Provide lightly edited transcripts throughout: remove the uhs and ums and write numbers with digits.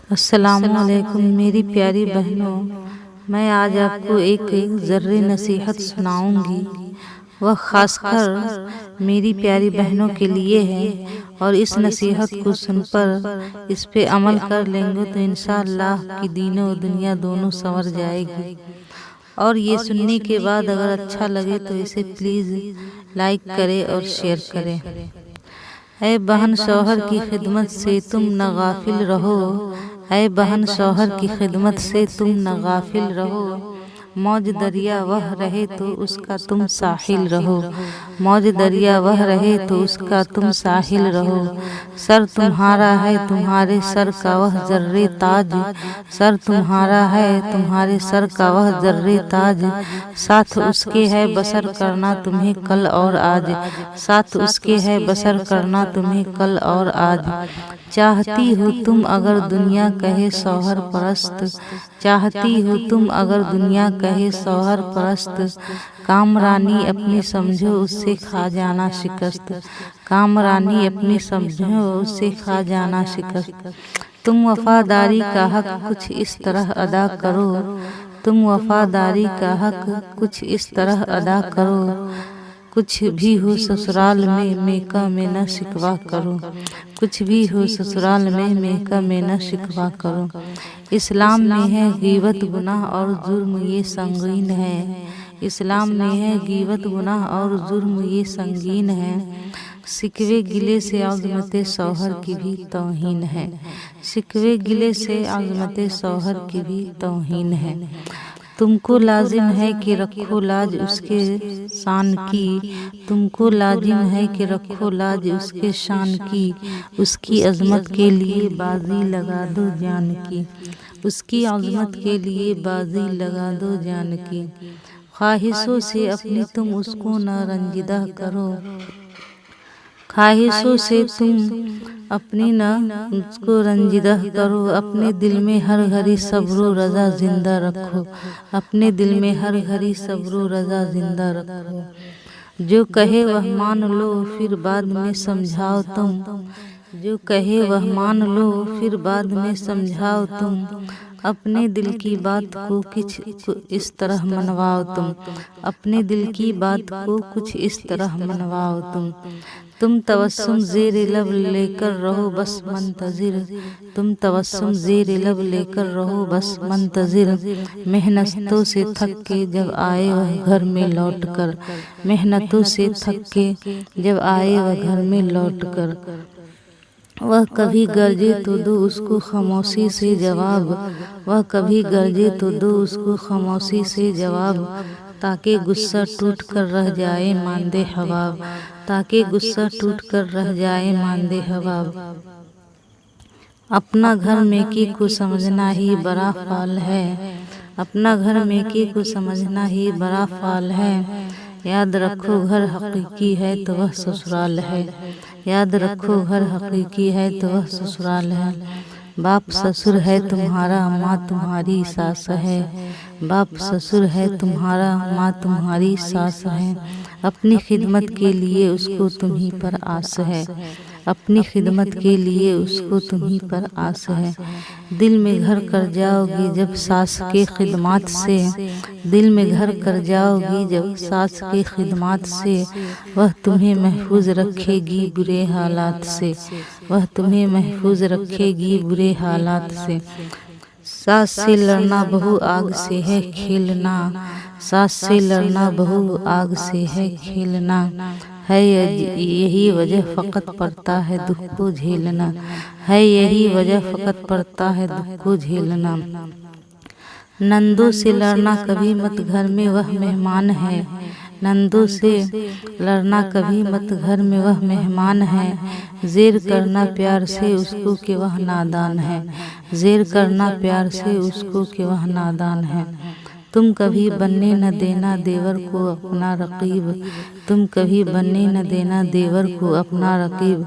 السلام علیکم میری پیاری بہنوں، میں آج آپ کو ایک ذرے نصیحت سناؤں گی۔ وہ خاص کر میری پیاری بہنوں کے لیے ہے، اور اس نصیحت کو سن پر اس پہ عمل کر لیں گے تو انشاءاللہ کی دین و دنیا دونوں سنور جائے گی۔ اور یہ سننے کے بعد اگر اچھا لگے تو اسے پلیز لائک کرے اور شیئر کرے۔ اے بہن شوہر کی خدمت سے تم نہ غافل رہو، اے بہن شوہر کی خدمت سے تم نہ غافل رہو، موج دریا وہ رہے تو اس کا تم ساحل رہو، موج دریا وہ رہے تو اس کا تم ساحل رہو، سر تمہارا ہے تمہارے سر کا وہ زرے تاج، سر تمہارا ہے تمہارے سر کا وہ زرے تاج، ساتھ اس کے ہے بسر کرنا تمہیں کل اور آج، ساتھ اس کے ہے بسر کرنا تمہیں کل اور آج، چاہتی ہو تم اگر دنیا کہے شوہر پرست، چاہتی ہو تم اگر دنیا کہے شوہر پرست، کامرانی اپنی سمجھو اس سے کھا جانا شکست، کامرانی اپنی سمجھو اس سے کھا جانا شکست، تم وفاداری کا حق کچھ اس طرح ادا کرو، تم وفاداری کا حق کچھ اس طرح ادا کرو، کچھ بھی ہو سسرال میں میکا میں نہ شکوا کرو، کچھ بھی ہو سسرال میں میکا میں نہ شکوا کرو، اسلام میں ہے غیبت گناہ اور جرم یہ سنگین ہے، اسلام میں ہے غیبت گناہ اور جرم یہ سنگین ہے، شکوے گلے سے عظمت شوہر کی بھی توہین ہے، شکوے گلے سے عظمت شوہر کی بھی توہین ہے، تم کو لازم ہے کہ رکھو لاج اس کے شان کی، تم کو لازم ہے کہ رکھو لاج اس کے شان کی، اس کی عظمت کے لیے بازی لگا دو جان کی، اس کی عظمت کے لیے بازی لگا دو جان کی، خواہشوں سے اپنی تم اس کو نہ رنجیدہ کرو، خواہشوں سے تم اپنی نہ اس کو رنجیدہ کرو، اپنے دل میں ہر گھڑی صبر و رضا زندہ رکھو، اپنے دل میں ہر گھڑی صبر و رضا زندہ رکھو، جو کہے وہ مان لو پھر بعد میں سمجھاؤ تم، جو کہے وہ مان لو پھر بعد میں سمجھاؤ تم، اپنے دل کی بات کو کچھ اس طرح منواؤ تم، اپنے دل کی بات کو کچھ اس طرح منواؤ تم تبسم زیر لب لے کر رہو بس منتظر، تم تبسم زیر لب لے کر رہو بس منتظر، محنتوں سے تھک کے جب آئے وہ گھر میں لوٹ کر، محنتوں سے تھک کے جب آئے وہ گھر میں لوٹ کر، وہ کبھی گرجے تو دو اس کو خاموشی سے جواب، وہ کبھی گرجے تو دو اس کو خاموشی سے جواب، تاکہ غصہ ٹوٹ کر رہ جائے ماندے حباب، تاکہ غصہ ٹوٹ کر رہ جائے ماندے حباب، اپنا گھر میکی کو سمجھنا ہی بڑا فال ہے، اپنا گھر میکی کو سمجھنا ہی بڑا فال ہے، یاد رکھو گھر حقیقی ہے تو وہ سسرال ہے، یاد رکھو گھر حقیقی ہے تو وہ سسرال ہے، باپ سسر ہے تمہارا ماں تمہاری ساس ہے، باپ سسر ہے تمہارا ماں تمہاری ساس ہے، اپنی خدمت کے لیے اس کو تمہیں پر آس ہے، اپنی خدمت کے لیے اس کو تمہیں پر آس ہے، دل میں گھر کر جاؤ گی جب ساس کے خدمات سے، دل میں گھر کر جاؤ گی جب ساس کے خدمات سے، وہ تمہیں محفوظ رکھے گی برے حالات سے، وہ تمہیں محفوظ رکھے گی برے حالات سے، ساس سے لڑنا بہو آگ سے ہے کھیلنا، ساس سے لڑنا بہو آگ سے ہے کھیلنا، ہے یہی وجہ فقط پڑتا ہے دکھ کو جھیلنا، ہے یہی وجہ فقط پڑتا ہے دکھ کو جھیلنا، نندوں سے لڑنا کبھی مت گھر میں وہ مہمان ہے، نندوں سے لڑنا کبھی مت گھر میں وہ مہمان ہے، زیر کرنا پیار سے اس کو کہ وہ نادان ہے، زیر کرنا پیار سے اس کو کہ وہ نادان ہے، تم کبھی بننے نہ دینا دیور کو اپنا رقیب، تم کبھی بننے نہ دینا دیور کو اپنا رقیب،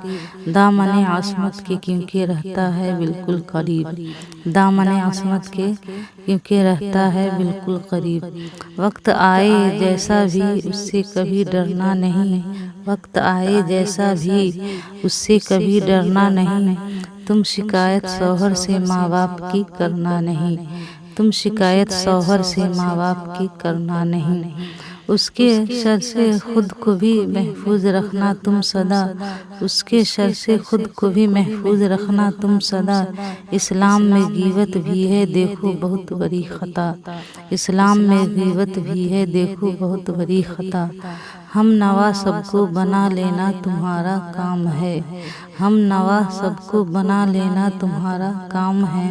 دامن عصمت کے کیونکہ رہتا ہے بالکل قریب، دامن عصمت کے کیونکہ رہتا ہے بالکل قریب، وقت آئے جیسا بھی اس سے کبھی ڈرنا نہیں، وقت آئے جیسا بھی اس سے کبھی ڈرنا نہیں، تم شکایت شوہر سے ماں باپ کی کرنا نہیں، تم شکایت شوہر سے ماں باپ کی کرنا نہیں، اس کے شر سے خود کو بھی محفوظ رکھنا تم سدا، اس کے شر سے خود کو بھی محفوظ رکھنا تم سدا۔ اسلام میں غیبت بھی ہے دیکھو بہت بڑی خطا، اسلام میں غیبت بھی ہے دیکھو بہت بڑی خطا۔ ہم نوا سب کو بنا لینا تمہارا کام ہے، ہم نوا سب کو بنا لینا تمہارا کام ہے،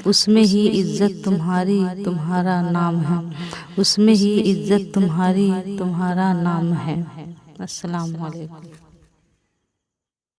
اس میں ہی عزت تمہاری تمہارا نام ہے، اس میں ہی عزت تمہاری تمہارا نام ہے۔ السلام علیکم۔